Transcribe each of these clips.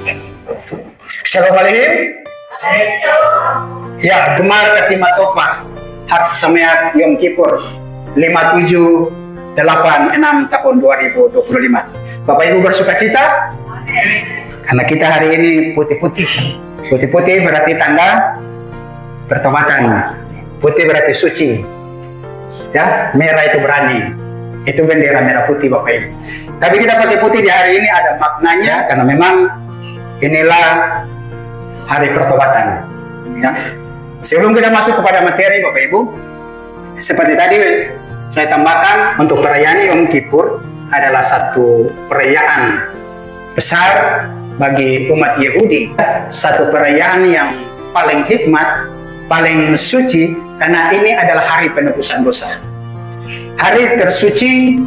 Assalamualaikum. Ya, Gemar Katimatova Hak Sameak Yom Kippur 5786 tahun 2025. Bapak Ibu bersuka cita? Karena kita hari ini putih-putih. Putih-putih berarti tanda pertobatan. Putih berarti suci. Ya, merah itu berani. Itu bendera merah putih Bapak Ibu. Tapi kita pakai putih di hari ini ada maknanya karena memang inilah hari pertobatan. Ya. Sebelum kita masuk kepada materi Bapak Ibu, seperti tadi saya tambahkan untuk perayaan Yom Kippur adalah satu perayaan besar bagi umat Yahudi, satu perayaan yang paling hikmat, paling suci karena ini adalah hari penebusan dosa. Hari tersuci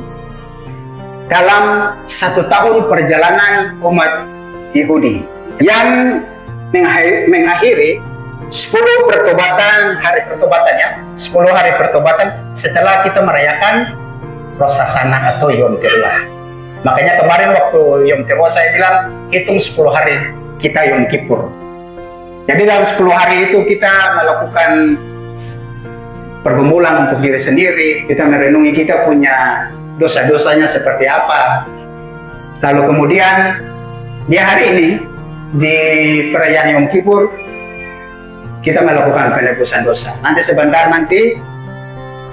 dalam 1 tahun perjalanan umat Yahudi yang mengakhiri 10 pertobatan, hari pertobatan ya, 10 hari pertobatan setelah kita merayakan Rosh Hashanah atau Yom Teruah. Makanya kemarin waktu Yom Teruah saya bilang hitung 10 hari kita Yom Kippur. Jadi dalam 10 hari itu kita melakukan pergumulan untuk diri sendiri, kita merenungi kita punya dosa-dosanya seperti apa. Lalu kemudian di hari ini di perayaan Yom Kippur kita melakukan penebusan dosa. Nanti sebentar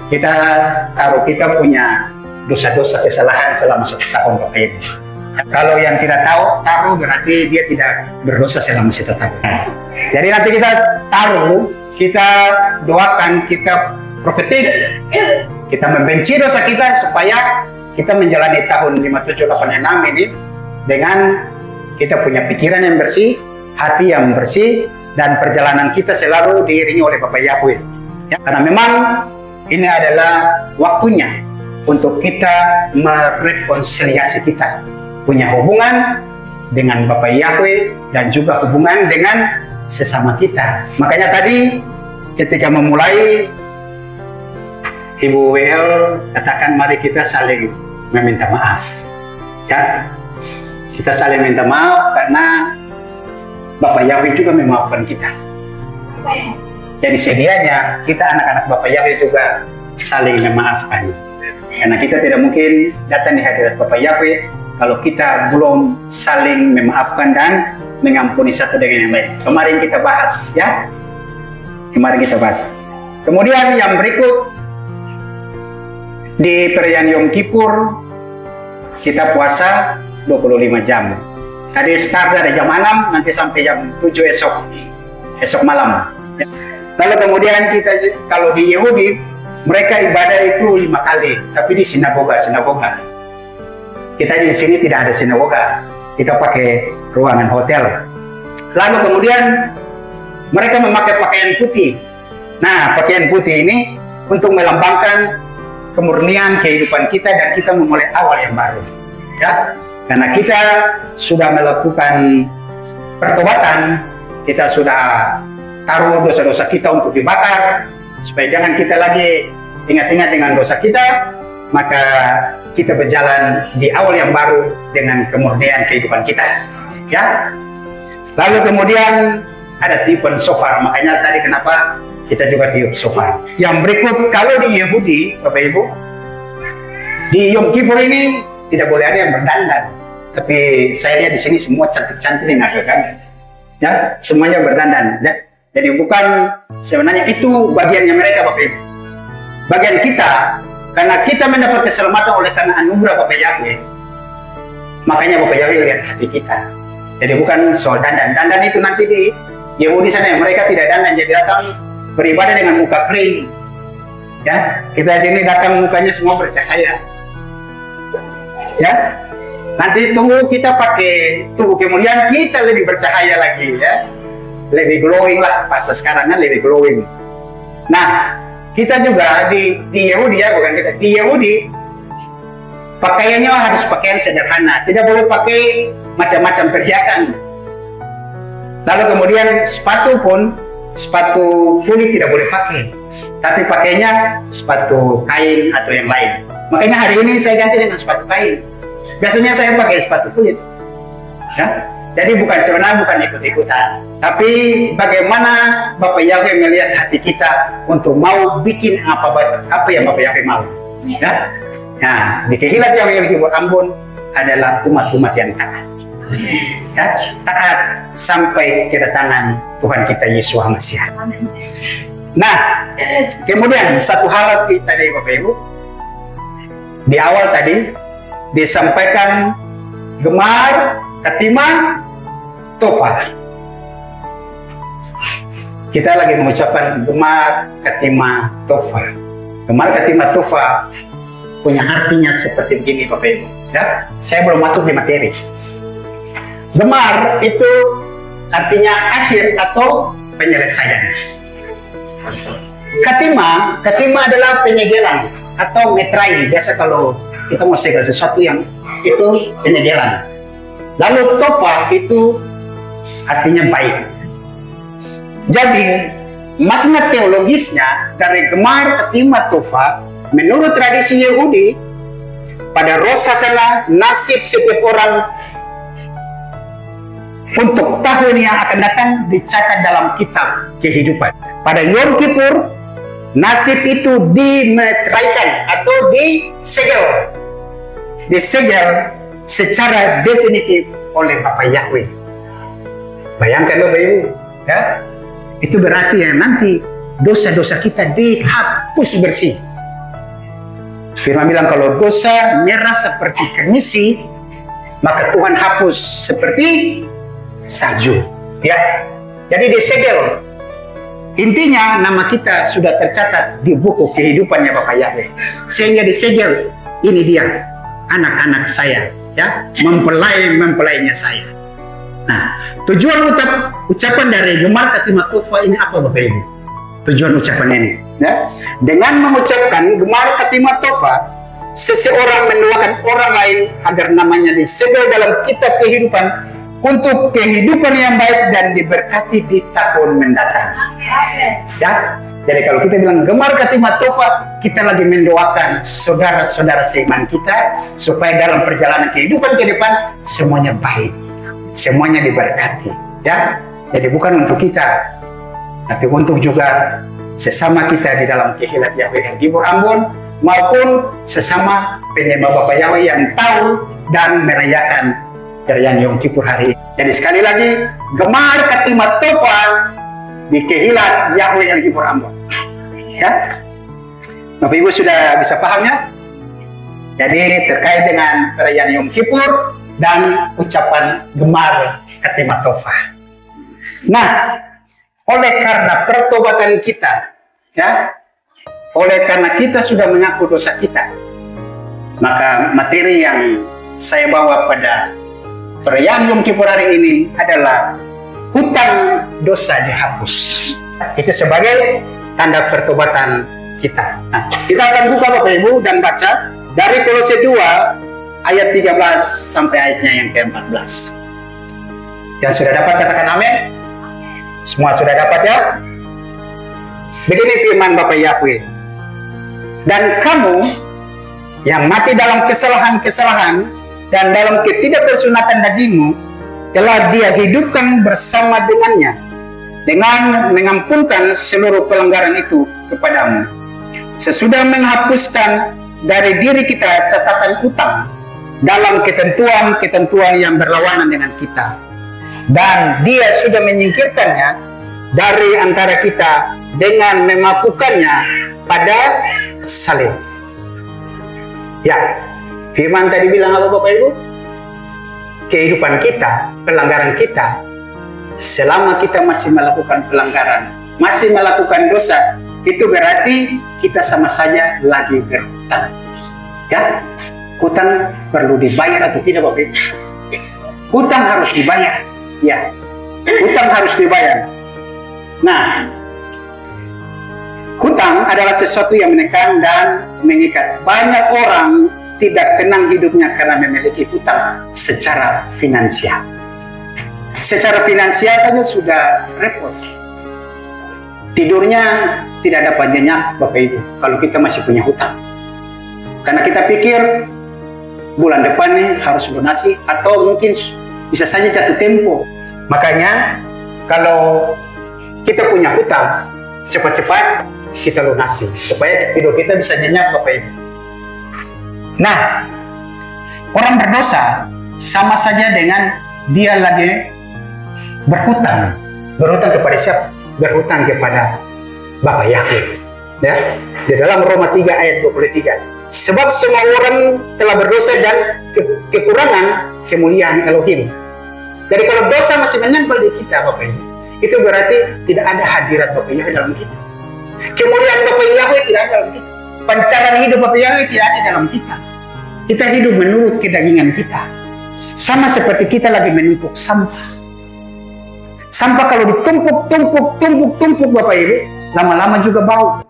kita taruh kita punya dosa-dosa kesalahan selama 1 tahun Bapak Ibu. Kalau yang tidak taruh berarti dia tidak berdosa selama 1 tahun. Jadi nanti kita taruh, kita doakan, kita profetik, kita membenci dosa kita supaya kita menjalani tahun 5786 ini dengan kita punya pikiran yang bersih, hati yang bersih, dan perjalanan kita selalu diiringi oleh Bapak Yahweh. Ya, karena memang ini adalah waktunya untuk kita merekonsiliasi kita, punya hubungan dengan Bapak Yahweh dan juga hubungan dengan sesama kita. Makanya tadi ketika memulai, Ibu WL katakan mari kita saling meminta maaf. Ya, kita saling minta maaf karena Bapak Yahweh juga memaafkan kita. Jadi sedianya kita anak-anak Bapak Yahweh juga saling memaafkan. Karena kita tidak mungkin datang di hadirat Bapak Yahweh kalau kita belum saling memaafkan dan mengampuni satu dengan yang lain. Kemarin kita bahas ya. Kemarin kita bahas. Kemudian yang berikut di perayaan Yom Kippur kita puasa 25 jam. Tadi start dari jam 6 nanti sampai jam 7 esok malam. Lalu kemudian kita kalau di Yahudi mereka ibadah itu 5 kali, tapi di sinagoga. Kita di sini tidak ada sinagoga, kita pakai ruangan hotel. Lalu kemudian mereka memakai pakaian putih. Nah, pakaian putih ini untuk melambangkan kemurnian kehidupan kita dan kita memulai awal yang baru. Ya. Karena kita sudah melakukan pertobatan, kita sudah taruh dosa-dosa kita untuk dibakar, supaya jangan kita lagi ingat-ingat dengan dosa kita, maka kita berjalan di awal yang baru dengan kemurnian kehidupan kita. Ya. Lalu kemudian ada tiupan shofar, makanya tadi kenapa kita juga tiup shofar. Yang berikut, kalau di Yahudi, Bapak Ibu, di Yom Kippur ini tidak boleh ada yang berdandan. Tapi saya lihat di sini semua cantik-cantik dengan agak-agak. Ya, semuanya berdandan. Ya. Jadi bukan sebenarnya itu bagiannya mereka Bapak Ibu. Bagian kita, karena kita mendapat keselamatan oleh karena anugerah Bapak Yahweh. Makanya Bapak Yahweh lihat hati kita. Jadi bukan soal dandan. Dandan itu nanti di Yahudi sana mereka tidak dandan, jadi datang beribadah dengan muka kering. Ya, kita sini datang mukanya semua bercahaya. Ya. Nanti tunggu kita pakai tubuh kemuliaan, kita lebih bercahaya lagi ya. Lebih glowing lah, pas sekarang kan lebih glowing. Nah, kita juga di Yahudi ya, bukan kita. Di Yahudi pakaiannya harus pakaian sederhana, tidak boleh pakai macam-macam perhiasan. Lalu kemudian sepatu pun, sepatu kulit tidak boleh pakai. Tapi pakainya sepatu kain atau yang lain. Makanya hari ini saya ganti dengan sepatu kain. Biasanya saya pakai sepatu kulit, ya. Jadi sebenarnya bukan ikut-ikutan, tapi bagaimana Bapak Yahweh melihat hati kita untuk mau bikin apa yang Bapak Yahweh mau. Ya? Nah, di Kehilat Yahweh El Gibor Ambon adalah umat-umat yang taat. Ya, taat sampai kedatangan Tuhan kita Yesus Mesias. Nah, kemudian satu hal lagi tadi Bapak Ibu, di awal tadi disampaikan Gemar, Katima, Tofa. Kita lagi mengucapkan Gemar, Katima, Tofa. Gemar, Katima, Tofa punya artinya seperti begini Bapak Ibu. Ya, saya belum masuk di materi. Gemar itu artinya akhir atau penyelesaian. Katima adalah penyegelan atau metrai. Biasa kalau kita mau segel sesuatu yang itu penyegelan. Lalu Tofa itu artinya baik. Jadi makna teologisnya dari Gemar, Katima, Tofa menurut tradisi Yahudi pada Rosh Hashanah nasib setiap orang untuk tahun yang akan datang dicatat dalam kitab kehidupan. Pada Yom Kippur nasib itu dimeteraikan atau disegel secara definitif oleh Bapak Yahweh. Bayangkan Bapak Ibu, ya, itu berarti ya nanti dosa-dosa kita dihapus bersih. Firman bilang kalau dosa merah seperti kermisi, maka Tuhan hapus seperti salju. Ya, jadi disegel. Intinya nama kita sudah tercatat di buku kehidupannya Bapak Yahweh, sehingga disegel. Ini dia anak-anak saya, ya, mempelainya saya. Nah, tujuan ucapan dari Gemar, Katima, Tofa ini apa Bapak Ibu? Tujuan ucapan ini, ya, dengan mengucapkan Gemar, Katima, Tofa, seseorang mendoakan orang lain agar namanya disegel dalam kitab kehidupan untuk kehidupan yang baik dan diberkati di tahun mendatang. Ya, jadi kalau kita bilang Gemar, Katima, Tofa, kita lagi mendoakan saudara-saudara seiman kita supaya dalam perjalanan kehidupan ke depan semuanya baik, semuanya diberkati. Ya, jadi bukan untuk kita, tapi untuk juga sesama kita di dalam Kehilat Yahweh El Gibor Ambon maupun sesama penyembah Bapak Yahweh yang tahu dan merayakan perayaan Yom Kippur hari ini. Jadi sekali lagi, Gemar, Katima, Tofa di Kehilat Yahweh El Gibor Ambon. Ya, Bapak Ibu sudah bisa paham ya? Jadi terkait dengan perayaan Yom Kippur dan ucapan Gemar, Katima, Tofa. Nah, oleh karena pertobatan kita, ya, oleh karena kita sudah mengaku dosa kita, maka materi yang saya bawa pada perayaan Yom Kippur hari ini adalah hutang dosa dihapus. Itu sebagai tanda pertobatan kita. Nah, kita akan buka Bapak Ibu dan baca dari Kolose 2 ayat 13 sampai ayatnya yang ke-14. Yang sudah dapat katakan amin. Semua sudah dapat ya? Begini firman Bapak Yahweh. Dan kamu yang mati dalam kesalahan-kesalahan dan dalam ketidakbersunatan dagingmu telah Dia hidupkan bersama dengannya dengan mengampunkan seluruh pelanggaran itu kepadamu, sesudah menghapuskan dari diri kita catatan utang dalam ketentuan-ketentuan yang berlawanan dengan kita, dan Dia sudah menyingkirkannya dari antara kita dengan memakukannya pada salib. Ya, firman tadi bilang apa Bapak Ibu? Kehidupan kita, pelanggaran kita, selama kita masih melakukan pelanggaran, masih melakukan dosa, itu berarti kita sama saja lagi berhutang. Ya, hutang perlu dibayar atau tidak Bapak Ibu? Hutang harus dibayar. Ya, hutang harus dibayar. Nah, hutang adalah sesuatu yang menekan dan mengikat. Banyak orang tidak tenang hidupnya karena memiliki hutang secara finansial. Secara finansial saja sudah repot. Tidurnya tidak dapat nyenyak Bapak Ibu kalau kita masih punya hutang. Karena kita pikir bulan depan nih harus lunasi, atau mungkin bisa saja jatuh tempo. Makanya kalau kita punya hutang, cepat-cepat kita lunasi supaya hidup kita bisa nyenyak, Bapak Ibu. Nah, orang berdosa sama saja dengan dia lagi berhutang. Berhutang kepada siapa? Berhutang kepada Bapa Yahweh. Ya, di dalam Roma 3 ayat 23. Sebab semua orang telah berdosa dan kekurangan kemuliaan Elohim. Jadi kalau dosa masih menempel di kita, Bapak Ibu, itu berarti tidak ada hadirat Bapa Yahweh dalam kita. Kemuliaan Bapa Yahweh tidak ada dalam kita. Pancaran hidup Bapa Yahweh tidak ada dalam kita. Kita hidup menurut kedagingan kita. Sama seperti kita lagi menumpuk sampah. Sampah kalau ditumpuk Bapak Ibu, lama-lama juga bau.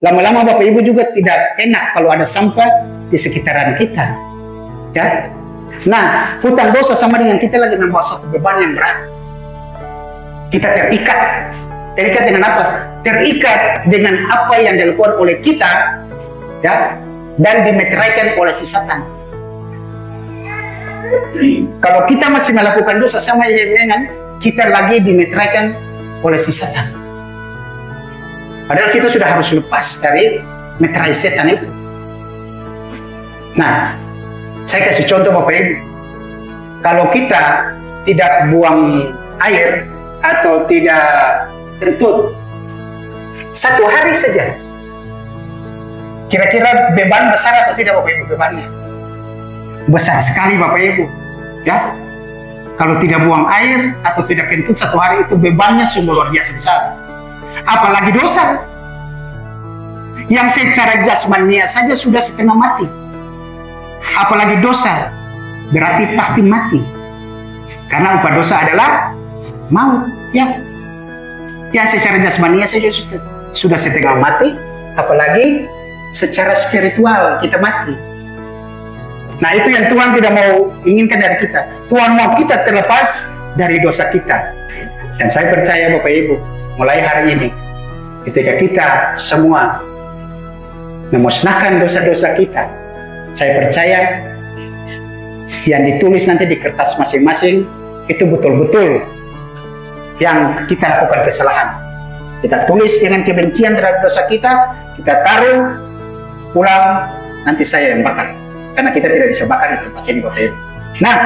Lama-lama Bapak Ibu juga tidak enak kalau ada sampah di sekitaran kita. Ya. Nah, hutang dosa sama dengan kita lagi membawa satu beban yang berat. Kita terikat. Terikat dengan apa? Terikat dengan apa yang dilakukan oleh kita, ya, dan dimeteraikan oleh si Satan. Kalau kita masih melakukan dosa sama dengan kita lagi dimeteraikan oleh si Satan. Padahal kita sudah harus lepas dari meterai setan itu. Nah, saya kasih contoh Bapak Ibu. Kalau kita tidak buang air atau tidak kentut satu hari saja, kira-kira beban besar atau tidak Bapak Ibu? Bebannya besar sekali Bapak Ibu. Ya, kalau tidak buang air atau tidak kentut satu hari itu bebannya sungguh luar biasa besar. Apalagi dosa yang secara jasmania saja sudah setengah mati. Apalagi dosa, berarti pasti mati. Karena upah dosa adalah maut. Ya, yang secara jasmania saja sudah setengah mati, apalagi secara spiritual kita mati. Nah, itu yang Tuhan tidak mau inginkan dari kita. Tuhan mau kita terlepas dari dosa kita. Dan saya percaya Bapak Ibu, mulai hari ini, ketika kita semua memusnahkan dosa-dosa kita, saya percaya yang ditulis nanti di kertas masing-masing itu betul-betul yang kita lakukan kesalahan. Kita tulis dengan kebencian terhadap dosa kita taruh, pulang, nanti saya yang bakar. Karena kita tidak bisa bakar di tempat ini Bapak Ibu. Nah,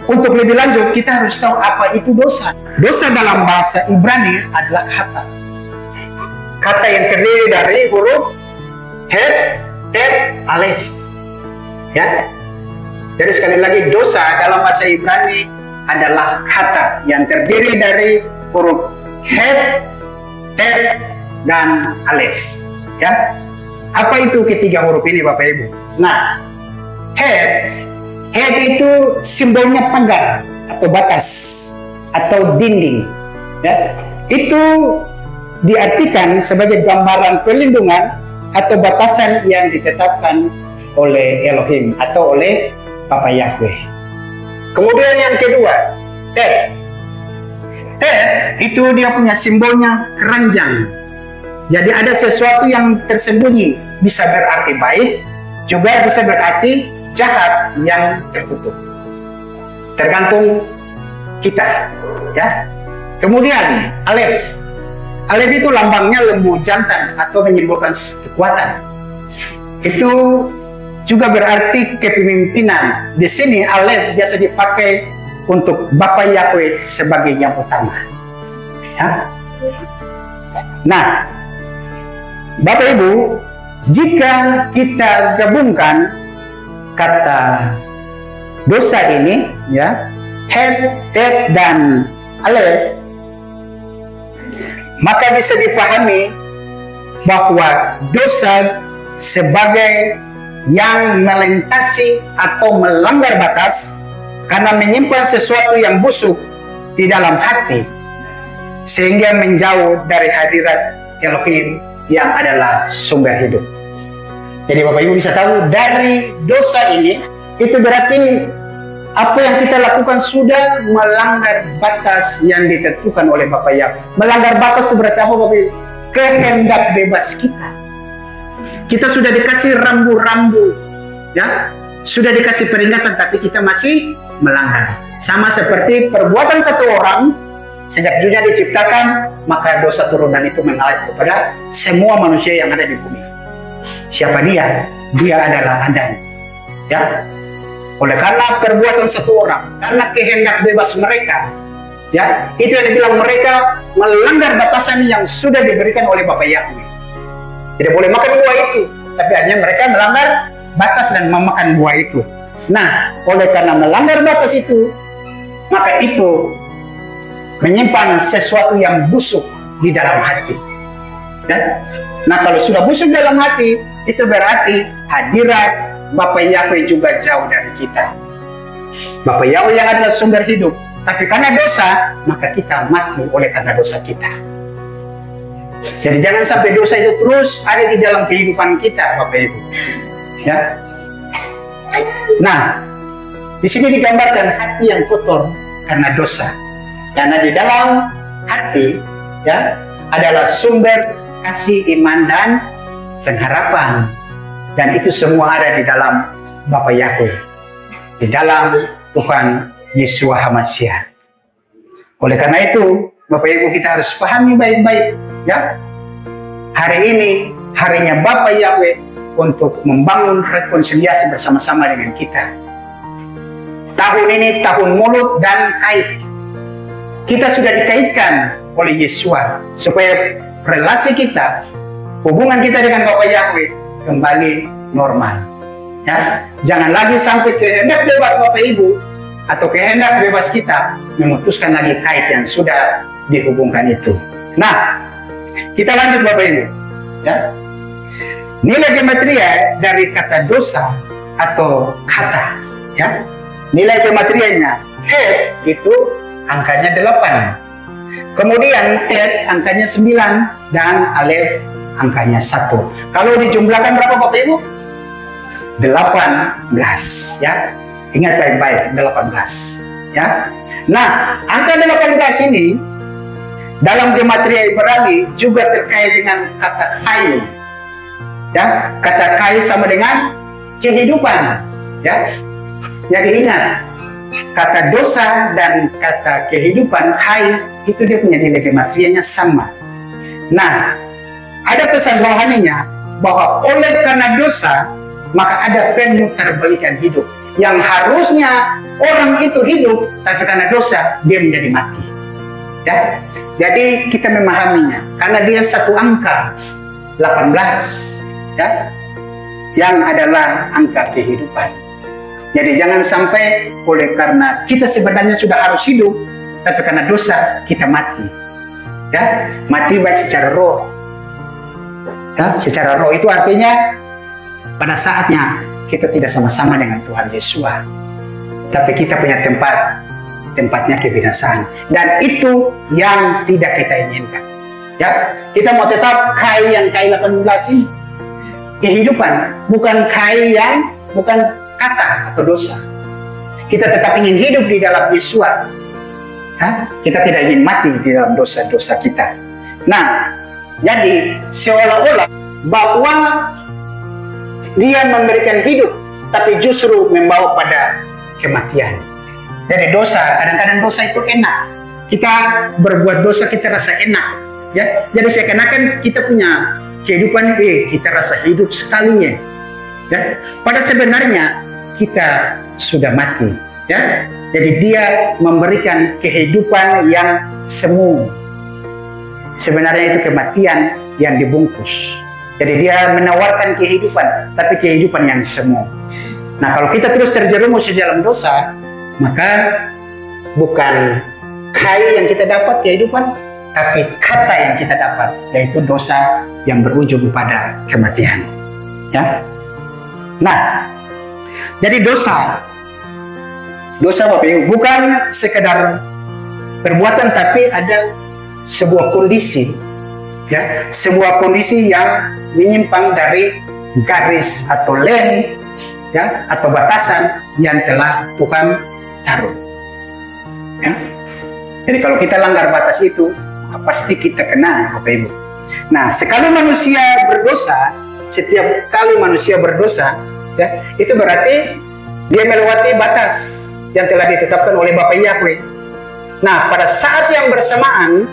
untuk lebih lanjut kita harus tahu apa itu dosa. Dosa dalam bahasa Ibrani adalah kata. Kata yang terdiri dari huruf Het, Tet, Alef. Ya. Jadi sekali lagi dosa dalam bahasa Ibrani adalah kata yang terdiri dari huruf Het, Tet, dan Alef. Ya. Apa itu ketiga huruf ini Bapak Ibu? Nah, Het itu simbolnya pagar atau batas atau dinding. Ya. Itu diartikan sebagai gambaran perlindungan atau batasan yang ditetapkan oleh Elohim atau oleh Bapa Yahweh. Kemudian yang kedua, Tet. Tet itu dia punya simbolnya keranjang. Jadi ada sesuatu yang tersembunyi, bisa berarti baik, juga bisa berarti jahat yang tertutup. Tergantung kita, ya. Kemudian Alef. Alef itu lambangnya lembu jantan atau menyimbolkan kekuatan. Itu juga berarti kepemimpinan. Di sini Alef biasa dipakai untuk Bapa Yahweh sebagai yang utama. Ya. Nah, Bapak Ibu, jika kita gabungkan kata dosa ini, ya, Het, Tet, dan Alef, maka bisa dipahami bahwa dosa sebagai yang melintasi atau melanggar batas karena menyimpan sesuatu yang busuk di dalam hati sehingga menjauh dari hadirat Elohim yang adalah sumber hidup. Jadi Bapak Ibu bisa tahu dari dosa ini itu berarti apa yang kita lakukan sudah melanggar batas yang ditentukan oleh Bapa Yahweh. Melanggar batas itu berarti apa Bapak Ibu? Kehendak bebas kita. Kita sudah dikasih rambu-rambu, ya, sudah dikasih peringatan, tapi kita masih melanggar. Sama seperti perbuatan satu orang, sejak dunia diciptakan, maka dosa turunan itu mengalir kepada semua manusia yang ada di bumi. Siapa dia? Dia adalah Adam. Ya. Oleh karena perbuatan satu orang, karena kehendak bebas mereka, ya, itu yang dibilang mereka melanggar batasan yang sudah diberikan oleh Bapa Yahweh. Tidak boleh makan buah itu, tapi hanya mereka melanggar batas dan memakan buah itu. Nah, oleh karena melanggar batas itu, maka itu menyimpan sesuatu yang busuk di dalam hati. Ya? Nah, kalau sudah busuk dalam hati, itu berarti hadirat Bapa Yahweh juga jauh dari kita. Bapa Yahweh yang adalah sumber hidup, tapi karena dosa, maka kita mati oleh karena dosa kita. Jadi jangan sampai dosa itu terus ada di dalam kehidupan kita, Bapak Ibu. Ya. Nah, di sini digambarkan hati yang kotor karena dosa. Karena di dalam hati, ya, adalah sumber kasih, iman, dan pengharapan. Dan itu semua ada di dalam Bapa Yahweh, di dalam Tuhan Yesus HaMashiach. Oleh karena itu, Bapak Ibu, kita harus pahami baik-baik, ya. Hari ini harinya Bapa Yahweh untuk membangun rekonsiliasi bersama-sama dengan kita. Tahun ini tahun mulut dan kait. Kita sudah dikaitkan oleh Yesua supaya relasi kita, hubungan kita dengan Bapa Yahweh kembali normal. Ya, jangan lagi sampai kehendak bebas Bapak Ibu atau kehendak bebas kita memutuskan lagi kait yang sudah dihubungkan itu. Nah, kita lanjut Bapak Ibu. Ya, nilai gematria dari kata dosa atau kata, ya, nilai gematrianya het itu angkanya 8. Kemudian tet angkanya 9 dan alef angkanya 1. Kalau dijumlahkan berapa Bapak Ibu? 18, ya. Ingat baik-baik, 18, ya. Nah, angka 18 ini dalam gematria Ibrani juga terkait dengan kata kai. Ya, kata kai sama dengan kehidupan, ya. Jadi ingat, kata dosa dan kata kehidupan kai itu dia punya nilai gematrianya sama. Nah, ada pesan rohaninya bahwa oleh karena dosa maka ada pemutarбalikan hidup yang harusnya orang itu hidup, tapi karena dosa dia menjadi mati. Ya, jadi kita memahaminya karena dia satu angka 18, ya, yang adalah angka kehidupan. Jadi jangan sampai oleh karena kita sebenarnya sudah harus hidup, tapi karena dosa kita mati. Ya, mati baik secara roh. Ya, secara roh itu artinya pada saatnya kita tidak sama-sama dengan Tuhan Yesus, tapi kita punya tempatnya kebinasaan, dan itu yang tidak kita inginkan. Ya, kita mau tetap kai yang kai 18 ini kehidupan, bukan kai yang bukan kata atau dosa. Kita tetap ingin hidup di dalam Yesus. Ya, kita tidak ingin mati di dalam dosa-dosa kita. Nah, jadi seolah-olah bahwa dia memberikan hidup, tapi justru membawa pada kematian. Jadi dosa, kadang-kadang dosa itu enak. Kita berbuat dosa kita rasa enak, ya. Jadi seakan-akan kita punya kehidupan, kita rasa hidup sekali, ya. Pada sebenarnya kita sudah mati, ya. Jadi dia memberikan kehidupan yang semu. Sebenarnya itu kematian yang dibungkus. Jadi dia menawarkan kehidupan, tapi kehidupan yang semu. Nah, kalau kita terus terjerumus di dalam dosa, maka bukan kai yang kita dapat kehidupan, tapi kata yang kita dapat, yaitu dosa yang berujung pada kematian. Ya. Nah, jadi dosa Bapak Ibu bukan sekedar perbuatan, tapi ada sebuah kondisi, ya, sebuah kondisi yang menyimpang dari garis atau lane, ya, atau batasan yang telah Tuhan taruh. Ya. Jadi kalau kita langgar batas itu, maka pasti kita kena, Bapak Ibu. Nah, sekali manusia berdosa, setiap kali manusia berdosa, ya, itu berarti dia melewati batas yang telah ditetapkan oleh Bapa Yahweh. Nah, pada saat yang bersamaan,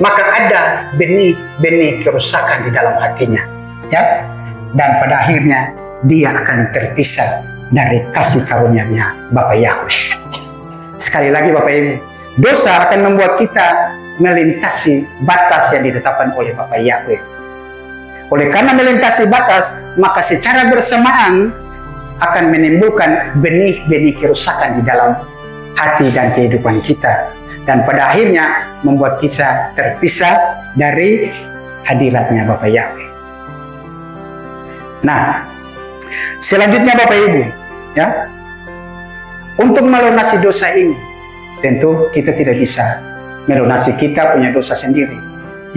maka ada benih-benih kerusakan di dalam hatinya, ya. Dan pada akhirnya dia akan terpisah dari kasih karunia-Nya Bapa Yahweh. Sekali lagi Bapak Ibu, dosa akan membuat kita melintasi batas yang ditetapkan oleh Bapa Yahweh. Oleh karena melintasi batas, maka secara bersamaan akan menimbulkan benih-benih kerusakan di dalam hati dan kehidupan kita. Dan pada akhirnya membuat kita terpisah dari hadiratnya Bapa Yahweh. Nah, selanjutnya Bapak Ibu, ya, untuk melunasi dosa ini, tentu kita tidak bisa melunasi, kita punya dosa sendiri.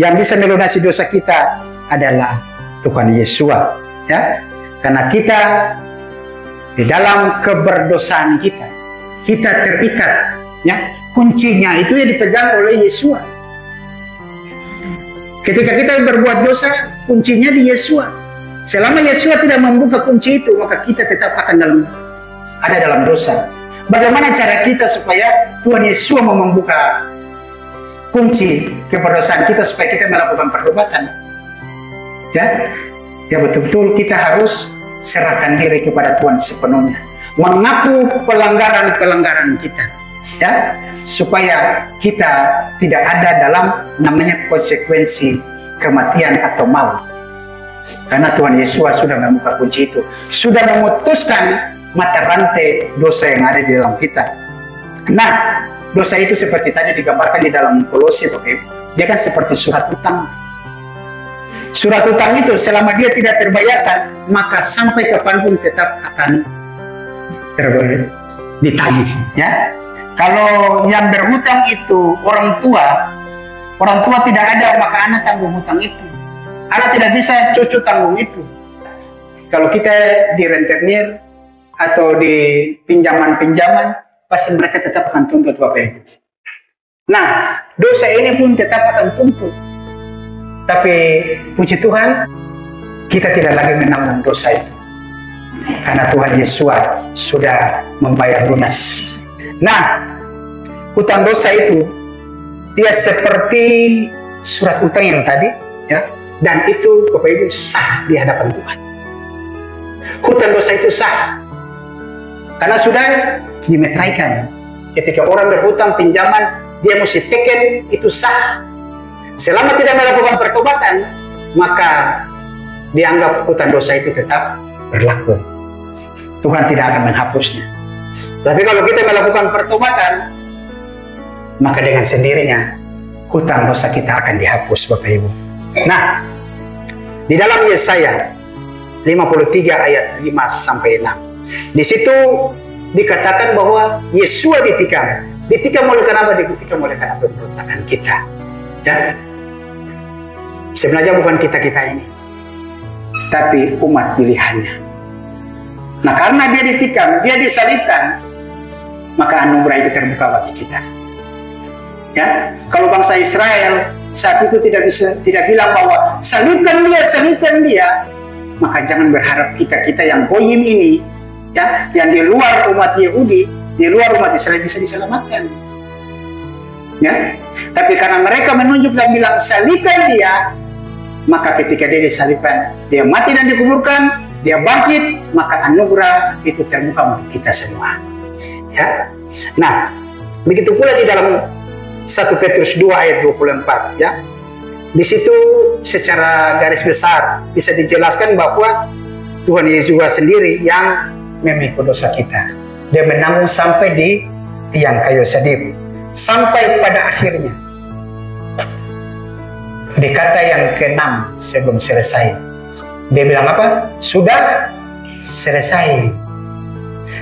Yang bisa melunasi dosa kita adalah Tuhan Yesus, ya. Karena kita di dalam keberdosaan kita terikat, ya. Kuncinya itu yang dipegang oleh Yesus. Ketika kita berbuat dosa, kuncinya di Yesus. Selama Yesus tidak membuka kunci itu, maka kita tetap akan ada dalam dosa. Bagaimana cara kita supaya Tuhan Yesus mau membuka kunci keberdosaan kita supaya kita melakukan pertobatan? Ya, betul-betul kita harus serahkan diri kepada Tuhan sepenuhnya, mengaku pelanggaran-pelanggaran kita, ya, supaya kita tidak ada dalam namanya konsekuensi kematian atau maut. Karena Tuhan Yesus sudah membuka kunci itu, sudah memutuskan mata rantai dosa yang ada di dalam kita. Nah, dosa itu seperti tadi digambarkan di dalam Kolose, dia kan seperti surat utang. Surat utang itu selama dia tidak terbayarkan, maka sampai kapanpun tetap akan ditagih, ya. Kalau yang berhutang itu orang tua tidak ada, maka anak tanggung hutang itu. Anak tidak bisa cucu tanggung itu. Kalau kita di rentenir atau di pinjaman-pinjaman, pasti mereka tetap akan tuntut Bapak Ibu. Nah, dosa ini pun tetap akan tuntut. Tapi puji Tuhan, kita tidak lagi menanggung dosa itu. Karena Tuhan Yesus sudah membayar lunas. Nah, utang dosa itu, dia seperti surat utang yang tadi, ya. Dan itu Bapak Ibu sah di hadapan Tuhan. Hutang dosa itu sah. Karena sudah dimeteraikan. Ketika orang berhutang pinjaman, dia mesti teken, itu sah. Selama tidak melakukan pertobatan, maka dianggap hutang dosa itu tetap berlaku. Tuhan tidak akan menghapusnya. Tapi kalau kita melakukan pertobatan, maka dengan sendirinya hutang dosa kita akan dihapus Bapak Ibu. Nah, di dalam Yesaya 53 ayat 5 sampai 6. Di situ dikatakan bahwa Yesus ditikam. Ditikam oleh kenapa? Ditikam oleh karena pemberontakan kita. Ya. Sebenarnya bukan kita-kita ini, tapi umat pilihannya. Nah, karena dia ditikam, dia disalibkan, maka anugerah itu terbuka bagi kita. Ya, kalau bangsa Israel saat itu tidak bilang bahwa salibkan dia, maka jangan berharap kita yang goyim ini, ya, yang di luar umat Yahudi, di luar umat Israel bisa diselamatkan. Ya, tapi karena mereka menunjuk dan bilang salibkan dia, maka ketika dia disalibkan, dia mati dan dikuburkan, dia bangkit, maka anugerah itu terbuka untuk kita semua. Ya, nah, begitu pula di dalam 1 Petrus 2 ayat 24, ya. Di situ secara garis besar bisa dijelaskan bahwa Tuhan Yesus juga sendiri yang memikul dosa kita. Dia menanggung sampai di tiang kayu salib. Sampai pada akhirnya. Di kata yang ke-6 sebelum selesai. Dia bilang apa? Sudah selesai.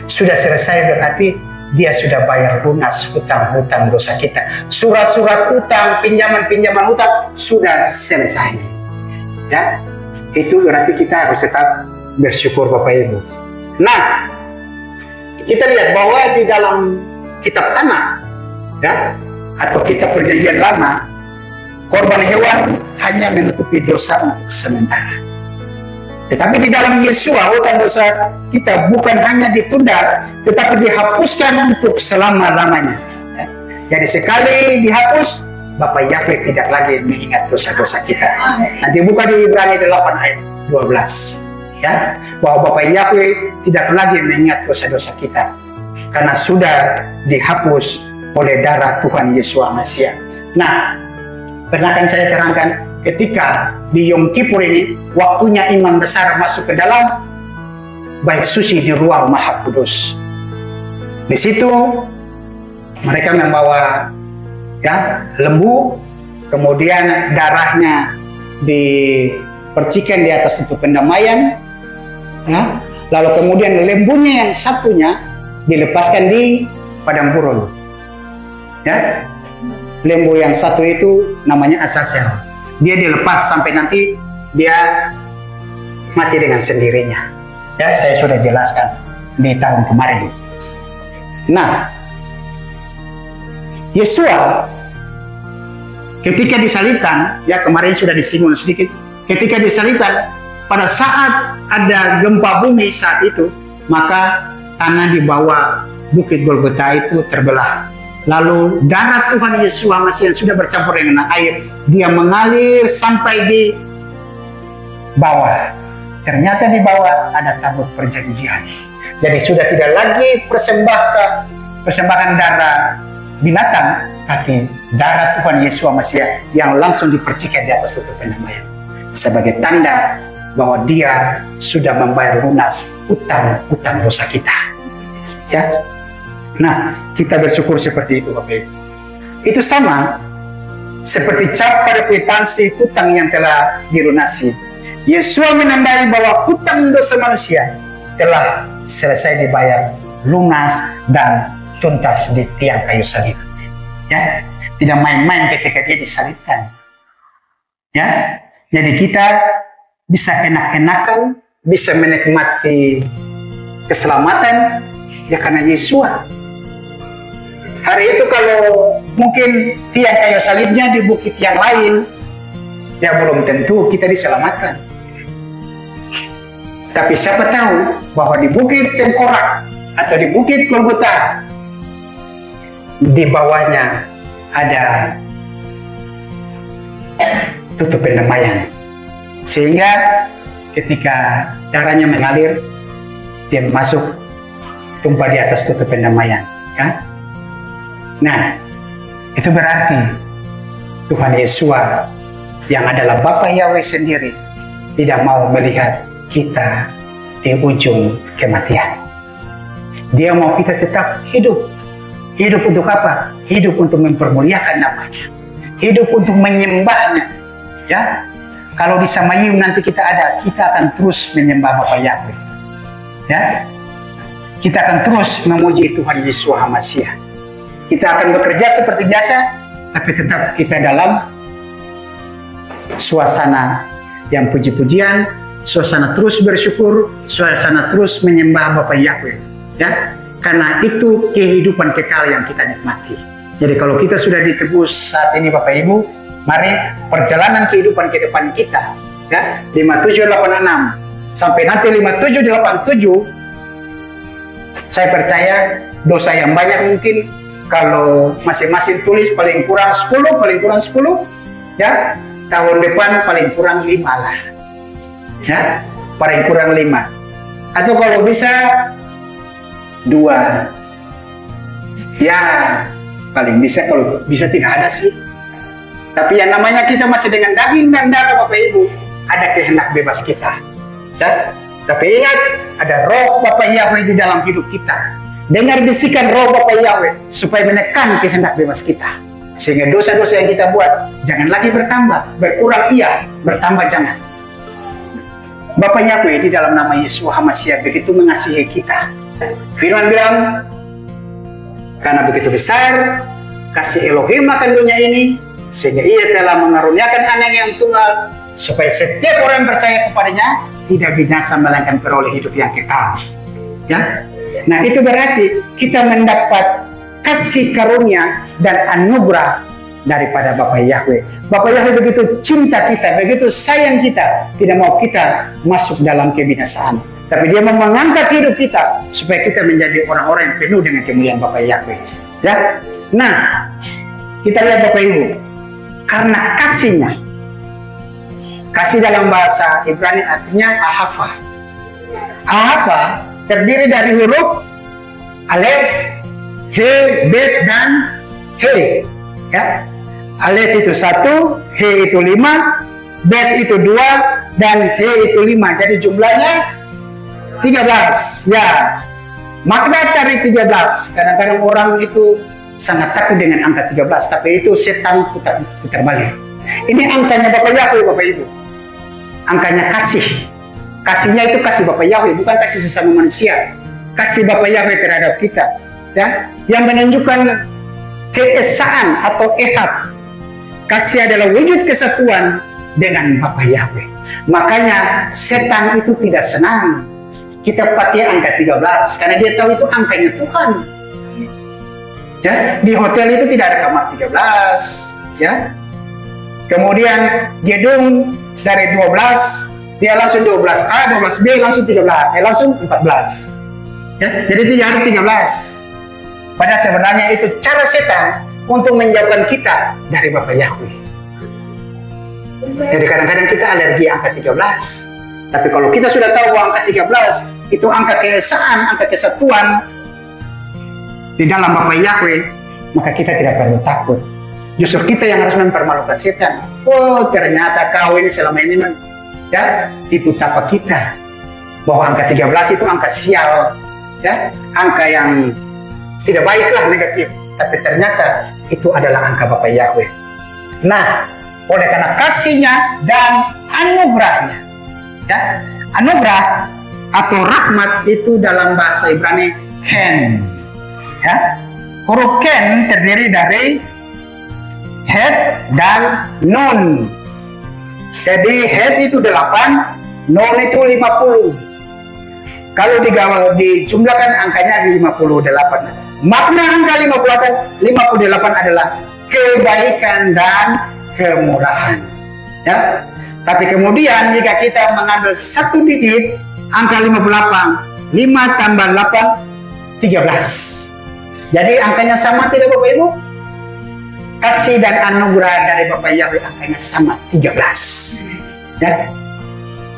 Sudah selesai berarti dia sudah bayar lunas hutang-hutang dosa kita. Surat-surat utang, pinjaman-pinjaman hutang sudah selesai. Ya, itu berarti kita harus tetap bersyukur Bapak Ibu. Nah, kita lihat bahwa di dalam kitab Tanakh, ya, atau kitab Perjanjian Lama, korban hewan hanya menutupi dosa untuk sementara. Tetapi di dalam Yesua, hutang dosa kita bukan hanya ditunda, tetapi dihapuskan untuk selama-lamanya. Jadi sekali dihapus, Bapa Yahweh tidak lagi mengingat dosa-dosa kita. Nanti buka di Ibrani 8 ayat 12. Ya, bahwa Bapa Yahweh tidak lagi mengingat dosa-dosa kita, karena sudah dihapus oleh darah Tuhan Yesus Mesias. Nah, pernah kan saya terangkan, ketika di Yom Kippur ini, waktunya imam besar masuk ke dalam bait suci di ruang Maha Kudus. Di situ mereka membawa lembu, kemudian darahnya dipercikan di atas untuk pendamaian, lalu kemudian lembunya yang satunya dilepaskan di padang gurun. Lembu yang satu itu namanya Azazel. Dia dilepas sampai nanti dia mati dengan sendirinya. Saya sudah jelaskan di tahun kemarin. Nah, Yesua ketika disalibkan, kemarin sudah disinggung sedikit. Ketika disalibkan, pada saat ada gempa bumi saat itu, maka tanah di bawah Bukit Golgota itu terbelah. Lalu darah Tuhan Yesus Mesias yang sudah bercampur dengan air, dia mengalir sampai di bawah. Ternyata di bawah ada tabut perjanjian. Jadi sudah tidak lagi persembahan darah binatang, tapi darah Tuhan Yesus Mesias yang langsung dipercikan di atas tutup pendamaian, sebagai tanda bahwa dia sudah membayar lunas utang dosa kita. Nah, kita bersyukur seperti itu, Bapak Ibu. Itu sama seperti cap pada kwitansi hutang yang telah dilunasi. Yesus menandai bahwa hutang dosa manusia telah selesai dibayar lunas dan tuntas di tiang kayu salib. Tidak main-main ketika dia disalibkan. Jadi kita bisa enak-enakan, bisa menikmati keselamatan karena Yesus. Hari itu kalau mungkin tiang kayu salibnya di bukit yang lain, belum tentu kita diselamatkan. Tapi siapa tahu bahwa di bukit Tengkorak atau di bukit Golgota, di bawahnya ada tutup pendamaian, sehingga ketika darahnya mengalir, dia masuk tumpah di atas tutup pendamaian. Nah, itu berarti Tuhan Yesus yang adalah Bapa Yahweh sendiri tidak mau melihat kita di ujung kematian. Dia mau kita tetap hidup. Hidup untuk apa? Hidup untuk mempermuliakan namanya. Hidup untuk menyembahnya. Kalau di Samayim nanti kita akan terus menyembah Bapa Yahweh. Kita akan terus memuji Tuhan Yesus Mesias. Kita akan bekerja seperti biasa, tapi tetap kita dalam suasana yang puji-pujian, suasana terus bersyukur, suasana terus menyembah Bapa Yahweh. Karena itu kehidupan kekal yang kita nikmati. Jadi kalau kita sudah ditebus saat ini Bapak Ibu, mari perjalanan kehidupan ke depan kita, 5786 sampai nanti 5787, saya percaya dosa yang banyak mungkin kalau masing-masing tulis paling kurang 10, tahun depan paling kurang 5 lah. Paling kurang 5. Atau kalau bisa 2. Paling bisa, kalau bisa tidak ada sih. Tapi yang namanya kita masih dengan daging dan darah Bapak Ibu, ada kehendak bebas kita. Tapi ingat, ada roh Bapa Yahweh di dalam hidup kita. Dengar bisikan roh Bapa Yahweh supaya menekan kehendak bebas kita. Sehingga dosa-dosa yang kita buat jangan lagi bertambah. Berkurang iya, bertambah jangan. Bapa Yahweh di dalam nama Yesus Mesias begitu mengasihi kita. Firman bilang, karena begitu besar kasih Elohim akan dunia ini, sehingga ia telah mengaruniakan anak yang tunggal, supaya setiap orang yang percaya kepadanya tidak binasa melainkan peroleh hidup yang kekal. Nah, itu berarti kita mendapat kasih karunia dan anugerah daripada Bapa Yahweh. Bapa Yahweh begitu cinta kita, begitu sayang kita, tidak mau kita masuk dalam kebinasaan. Tapi Dia mau mengangkat hidup kita supaya kita menjadi orang-orang yang penuh dengan kemuliaan Bapa Yahweh. Ya. Nah, kita lihat Bapak Ibu, karena kasihnya. Kasih dalam bahasa Ibrani artinya ahava. Ahava terdiri dari huruf alef, he, bet, dan he. Ya. Alef itu 1, he itu 5, bet itu 2, dan he itu 5. Jadi jumlahnya 13. Ya. Makna dari 13. Kadang-kadang orang itu sangat takut dengan angka 13, tapi itu setan putar balik. Ini angkanya Bapak Yahweh, Bapak Ibu. Angkanya kasih. Kasihnya itu kasih Bapak Yahweh, bukan kasih sesama manusia. Kasih Bapak Yahweh terhadap kita, ya, yang menunjukkan keesaan atau ehad. Kasih adalah wujud kesatuan dengan Bapak Yahweh. Makanya setan itu tidak senang kita pakai angka 13 karena dia tahu itu angkanya Tuhan. Ya, di hotel itu tidak ada kamar 13, ya. Kemudian gedung dari 12 dia langsung 12A, 12B langsung 13, langsung 14. Ya, jadi tidak ada 13. Padahal sebenarnya itu cara setan untuk menjauhkan kita dari Bapa Yahweh. Jadi kadang-kadang kita alergi angka 13. Tapi kalau kita sudah tahu bahwa angka 13 itu angka keesaan, angka kesatuan di dalam Bapa Yahweh, maka kita tidak perlu takut. Justru kita yang harus mempermalukan setan. Oh, ternyata kau ini selama ini ya tipu tapa kita bahwa angka 13 itu angka sial, ya, angka yang tidak baiklah, negatif. Tapi ternyata itu adalah angka Bapa Yahweh. Nah, oleh karena kasihnya dan anugerahnya, ya, anugerah atau rahmat itu dalam bahasa Ibrani ken, ya. Huruf ken terdiri dari het dan nun. Jadi het itu 8, nun itu 50. Kalau dijumlahkan angkanya 58. Makna angka 58 adalah kebaikan dan kemurahan. Ya. Tapi kemudian jika kita mengambil satu digit, angka 58, 5 tambah 8, 13. Jadi angkanya sama tidak Bapak Ibu? Kasih dan anugerah dari Bapak Yahweh angkanya sama, 13. Ya.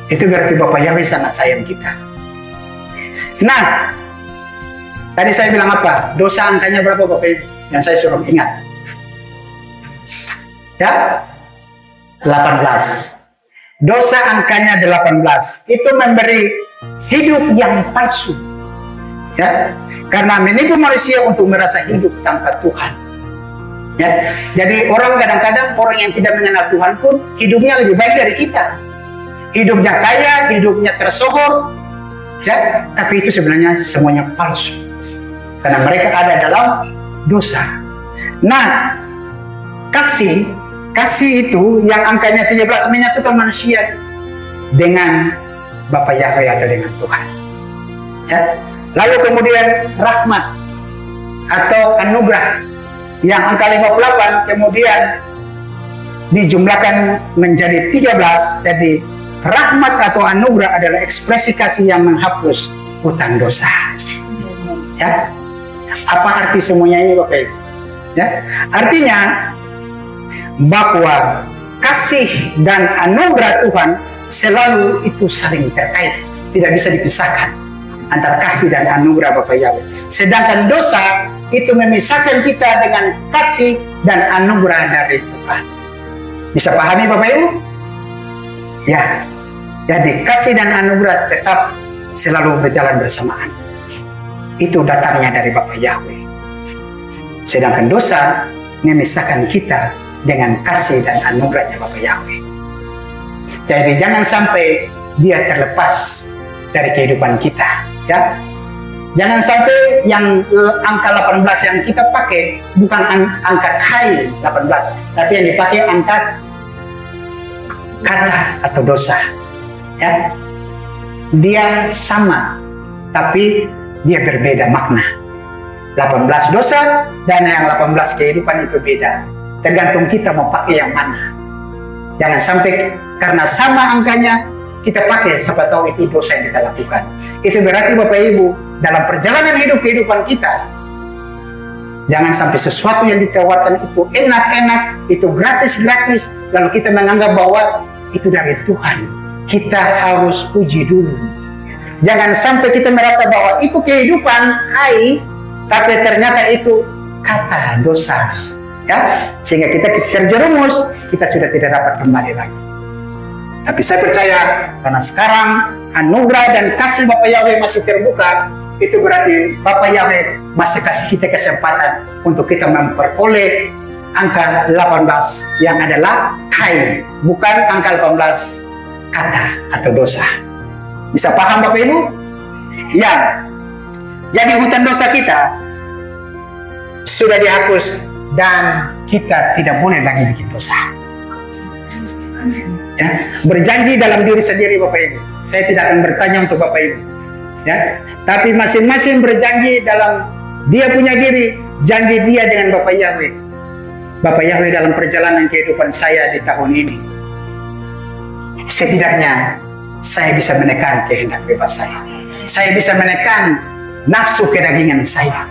Itu berarti Bapak Yahweh sangat sayang kita. Nah, tadi saya bilang apa? Dosa angkanya berapa Bapak Ibu? Yang saya suruh ingat. Ya, 18. Dosa angkanya 18. Itu memberi hidup yang palsu. Ya, karena menipu manusia untuk merasa hidup tanpa Tuhan. Ya, jadi orang kadang-kadang orang yang tidak mengenal Tuhan pun hidupnya lebih baik dari kita. Hidupnya kaya, hidupnya tersohor, ya, tapi itu sebenarnya semuanya palsu. Karena mereka ada dalam dosa. Nah, kasih itu yang angkanya 13 menyatukan manusia dengan Bapa Yahweh atau dengan Tuhan. Ya. Lalu kemudian rahmat atau anugerah yang angka 58 kemudian dijumlahkan menjadi 13. Jadi rahmat atau anugerah adalah ekspresi kasih yang menghapus hutang dosa. Ya. Apa arti semuanya ini Bapak Ibu? Ya. Artinya bahwa kasih dan anugerah Tuhan selalu itu saling terkait, tidak bisa dipisahkan antara kasih dan anugerah Bapa Yahweh. Sedangkan dosa itu memisahkan kita dengan kasih dan anugerah dari Tuhan. Bisa pahami Bapak Ibu? Ya. Jadi kasih dan anugerah tetap selalu berjalan bersamaan. Itu datangnya dari Bapa Yahweh. Sedangkan dosa memisahkan kita dengan kasih dan anugerahnya Bapa Yahweh. Jadi jangan sampai dia terlepas dari kehidupan kita, ya. Jangan sampai yang angka 18 yang kita pakai bukan angka kai 18, tapi yang dipakai angka kata atau dosa, ya. Dia sama, tapi dia berbeda makna. 18 dosa dan yang 18 kehidupan itu beda. Tergantung kita mau pakai yang mana. Jangan sampai karena sama angkanya kita pakai, siapa tahu itu dosa yang kita lakukan. Itu berarti Bapak Ibu, dalam perjalanan hidup kehidupan kita, jangan sampai sesuatu yang ditawarkan itu enak-enak, itu gratis-gratis, lalu kita menganggap bahwa itu dari Tuhan. Kita harus uji dulu. Jangan sampai kita merasa bahwa itu kehidupan, tapi ternyata itu kata dosa. Ya, sehingga kita terjerumus, kita sudah tidak dapat kembali lagi. Tapi saya percaya, karena sekarang anugerah dan kasih Bapak Yahweh masih terbuka, itu berarti Bapak Yahweh masih kasih kita kesempatan untuk kita memperoleh angka 18 yang adalah kai, bukan angka 18 kata atau dosa. Bisa paham Bapak Ibu? Ya. Jadi hutan dosa kita sudah dihapus dan kita tidak boleh lagi bikin dosa. Ya, berjanji dalam diri sendiri Bapak Ibu. Saya tidak akan bertanya untuk Bapak Ibu. Ya, tapi masing-masing berjanji dalam dia punya diri, janji dia dengan Bapak Yahweh. Bapak Yahweh dalam perjalanan kehidupan saya di tahun ini, setidaknya saya bisa menekan kehendak bebas saya. Saya bisa menekan nafsu kedagingan saya.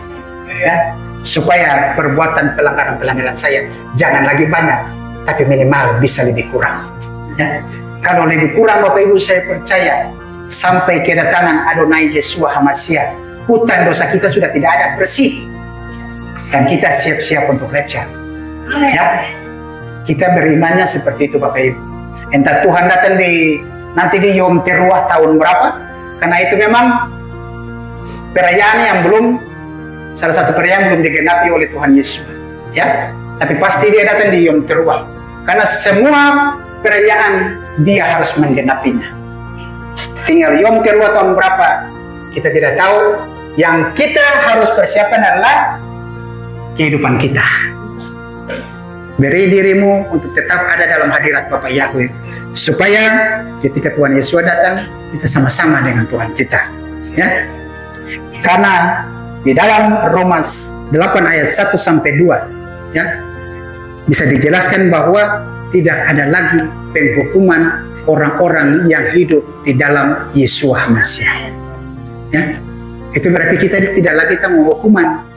Ya, supaya perbuatan pelanggaran-pelanggaran saya jangan lagi banyak, tapi minimal bisa lebih kurang. Ya. Kalau lebih kurang Bapak Ibu, saya percaya sampai kedatangan Adonai Yeshua HaMashiach, hutan dosa kita sudah tidak ada, bersih, dan kita siap-siap untuk rapture. Ya, kita berimannya seperti itu Bapak Ibu. Entah Tuhan datang nanti di Yom Teruah tahun berapa, karena itu memang perayaan yang belum, salah satu perayaan belum digenapi oleh Tuhan Yesus. Ya, tapi pasti dia datang di Yom Teruah, karena semua perayaan dia harus menggenapinya. Tinggal Yom Teruah tahun berapa kita tidak tahu. Yang kita harus persiapkan adalah kehidupan kita. Beri dirimu untuk tetap ada dalam hadirat Bapak Yahweh, supaya ketika Tuhan Yesus datang kita sama-sama dengan Tuhan kita. Ya, karena di dalam Roma 8 ayat 1 sampai 2, ya, bisa dijelaskan bahwa tidak ada lagi penghukuman orang-orang yang hidup di dalam Yeshua HaMashiach. Ya, itu berarti kita tidak lagi tanggung hukuman.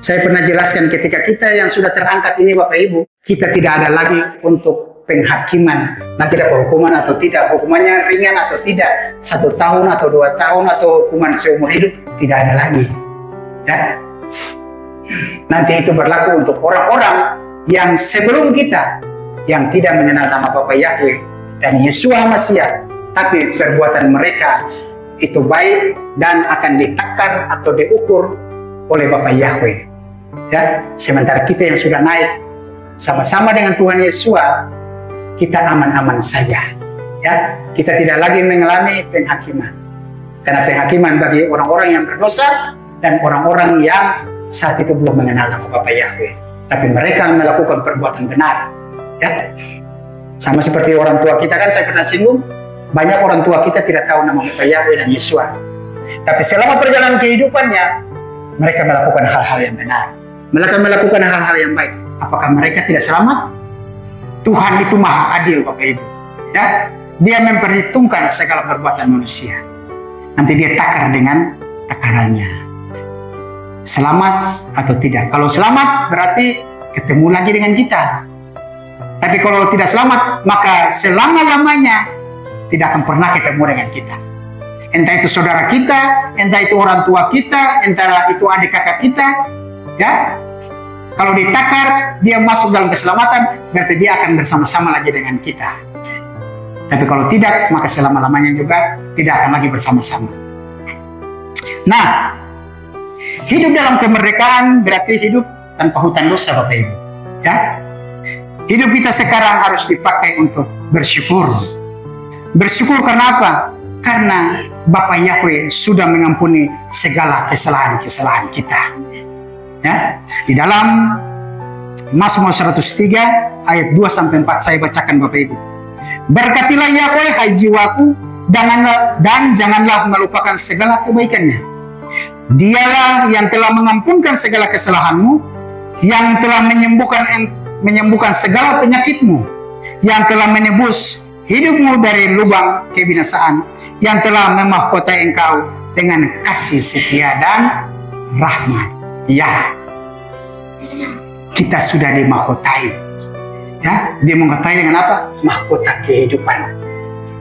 Saya pernah jelaskan ketika kita yang sudah terangkat ini Bapak Ibu, kita tidak ada lagi untuk penghakiman. Nanti dapat hukuman atau tidak, hukumannya ringan atau tidak, 1 tahun atau 2 tahun atau hukuman seumur hidup, tidak ada lagi. Ya, nanti itu berlaku untuk orang-orang yang sebelum kita, yang tidak mengenal nama Bapak Yahweh dan Yeshua HaMashiach, tapi perbuatan mereka itu baik dan akan ditakar atau diukur oleh Bapak Yahweh. Ya, sementara kita yang sudah naik sama-sama dengan Tuhan Yeshua, kita aman-aman saja. Ya, kita tidak lagi mengalami penghakiman. Karena penghakiman bagi orang-orang yang berdosa dan orang-orang yang saat itu belum mengenal nama Bapak Yahweh, tapi mereka melakukan perbuatan benar. Ya, sama seperti orang tua kita, kan saya pernah singgung, banyak orang tua kita tidak tahu nama Bapak Yahweh dan Yeshua, tapi selama perjalanan kehidupannya mereka melakukan hal-hal yang benar, mereka melakukan hal-hal yang baik. Apakah mereka tidak selamat? Tuhan itu maha adil Bapak Ibu. Ya, dia memperhitungkan segala perbuatan manusia. Nanti dia takar dengan takarannya, selamat atau tidak. Kalau selamat berarti ketemu lagi dengan kita. Tapi kalau tidak selamat, maka selama-lamanya tidak akan pernah ketemu dengan kita. Entah itu saudara kita, entah itu orang tua kita, entah itu adik kakak kita. Ya, kalau ditakar, dia masuk dalam keselamatan, berarti dia akan bersama-sama lagi dengan kita. Tapi kalau tidak, maka selama-lamanya juga tidak akan lagi bersama-sama. Nah, hidup dalam kemerdekaan berarti hidup tanpa hutan dosa Bapak Ibu. Ya, hidup kita sekarang harus dipakai untuk bersyukur. Bersyukur karena apa? Karena Bapak Yahweh sudah mengampuni segala kesalahan-kesalahan kita. Ya, di dalam Mazmur 103 ayat 2 sampai 4 saya bacakan Bapak Ibu. Berkatilah Yahweh hai jiwaku, dan janganlah melupakan segala kebaikannya. Dialah yang telah mengampunkan segala kesalahanmu yang telah menyembuhkan segala penyakitmu, yang telah menebus hidupmu dari lubang kebinasaan, yang telah memahkotai engkau dengan kasih setia dan rahmat. Ya, kita sudah dimahkotai. Ya, dimahkotai dengan apa? Mahkota kehidupan.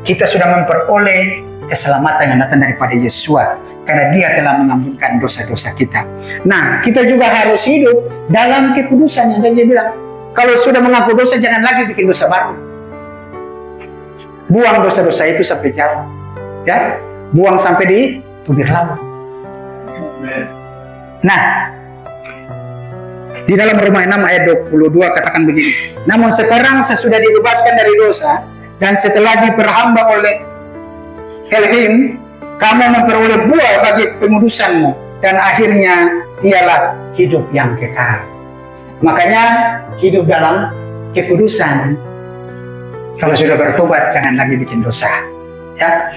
Kita sudah memperoleh keselamatan yang datang daripada Yesua, karena Dia telah mengampunkan dosa-dosa kita. Nah, kita juga harus hidup dalam kekudusan yang tadi dia bilang. Kalau sudah mengaku dosa, jangan lagi bikin dosa baru. Buang dosa-dosa itu sampai jauh. Ya, buang sampai di tubir laut. Nah, di dalam Roma 6 ayat 22 katakan begini. Namun sekarang sesudah dibebaskan dari dosa dan setelah diperhamba oleh Elohim, kamu memperoleh buah bagi pengudusanmu, dan akhirnya ialah hidup yang kekal. Makanya hidup dalam kekudusan. Kalau sudah bertobat, jangan lagi bikin dosa. Ya,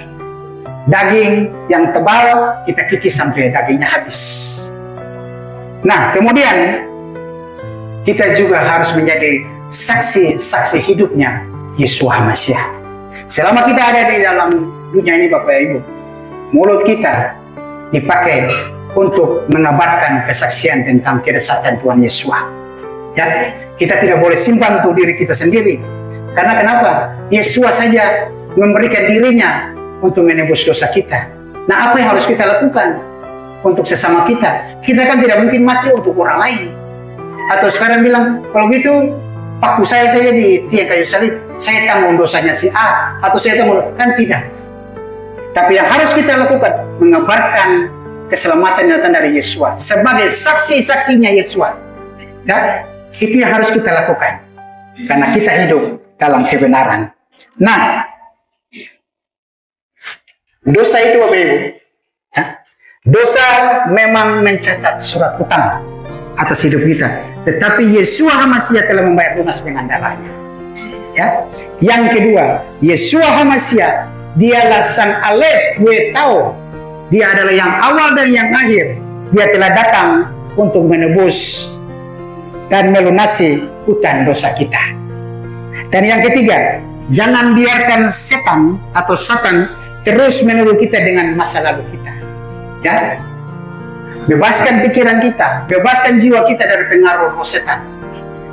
daging yang tebal kita kikis sampai dagingnya habis. Nah, kemudian kita juga harus menjadi saksi-saksi hidupnya Yesus Hamasiah. Selama kita ada di dalam dunia ini, Bapak Ibu, mulut kita dipakai untuk mengabarkan kesaksian tentang kedahsyatan Tuhan Yesus. Ya, kita tidak boleh simpan untuk diri kita sendiri. Karena kenapa? Yesus saja memberikan dirinya untuk menebus dosa kita. Nah, apa yang harus kita lakukan untuk sesama kita? Kita kan tidak mungkin mati untuk orang lain. Atau sekarang bilang, kalau gitu paku saya saja di tiang kayu salib, saya tanggung dosanya si A, atau saya tanggung, kan tidak. Tapi yang harus kita lakukan, mengabarkan keselamatan yang datang dari Yesus sebagai saksi-saksinya Yesus. Ya, itu yang harus kita lakukan, karena kita hidup dalam kebenaran. Nah, dosa itu Bapak Ibu, ya, dosa memang mencatat surat hutang atas hidup kita, tetapi Yesus Hamasiah telah membayar lunas dengan darahnya. Ya, yang kedua, Yesus Hamasiah, Dialah Sang Alef Wetau. Dia adalah yang awal dan yang akhir. Dia telah datang untuk menebus dan melunasi hutang dosa kita. Dan yang ketiga, jangan biarkan setan atau Satan terus menipu kita dengan masa lalu kita. Ya, bebaskan pikiran kita, bebaskan jiwa kita dari pengaruh roh setan.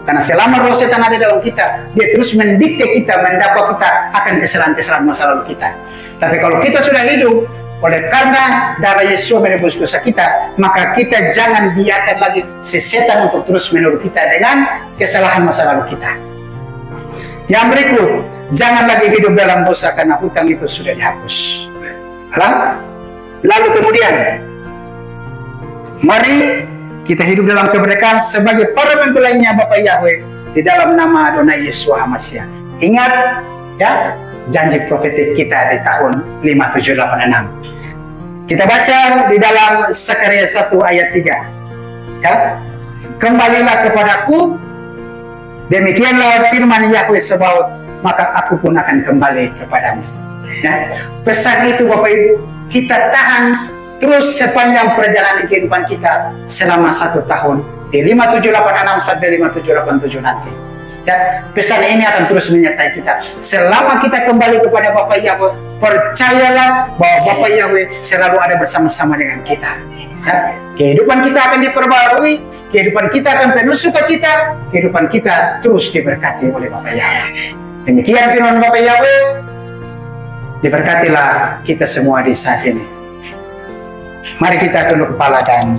Karena selama roh setan ada dalam kita, dia terus mendikte kita, mendakwa kita akan kesalahan-kesalahan masa lalu kita. Tapi kalau kita sudah hidup, oleh karena darah Yesus menebus dosa kita, maka kita jangan biarkan lagi si setan untuk terus menipu kita dengan kesalahan masa lalu kita. Yang berikut, jangan lagi hidup dalam dosa karena hutang itu sudah dihapus. Lalu kemudian, mari kita hidup dalam kemerdekaan sebagai para mempelainya Bapa Yahweh di dalam nama Adonai Yesus Hamasiah. Ingat ya, janji profetik kita di tahun 5786. Kita baca di dalam Sakaria 1 ayat 3. Ya. Kembalilah kepadaku, demikianlah firman Yahweh Sebaot, maka aku pun akan kembali kepadamu. Ya. Pesan itu Bapak Ibu, kita tahan terus sepanjang perjalanan kehidupan kita selama 1 tahun di 5786 sampai 5787 nanti. Ya, pesan ini akan terus menyertai kita selama kita kembali kepada Bapa Yahweh. Percayalah bahwa Bapa Yahweh selalu ada bersama-sama dengan kita. Ya, kehidupan kita akan diperbarui, kehidupan kita akan penuh sukacita, kehidupan kita terus diberkati oleh Bapa Yahweh. Demikian firman Bapa Yahweh. Diberkatilah kita semua di saat ini. Mari kita tunduk kepala dan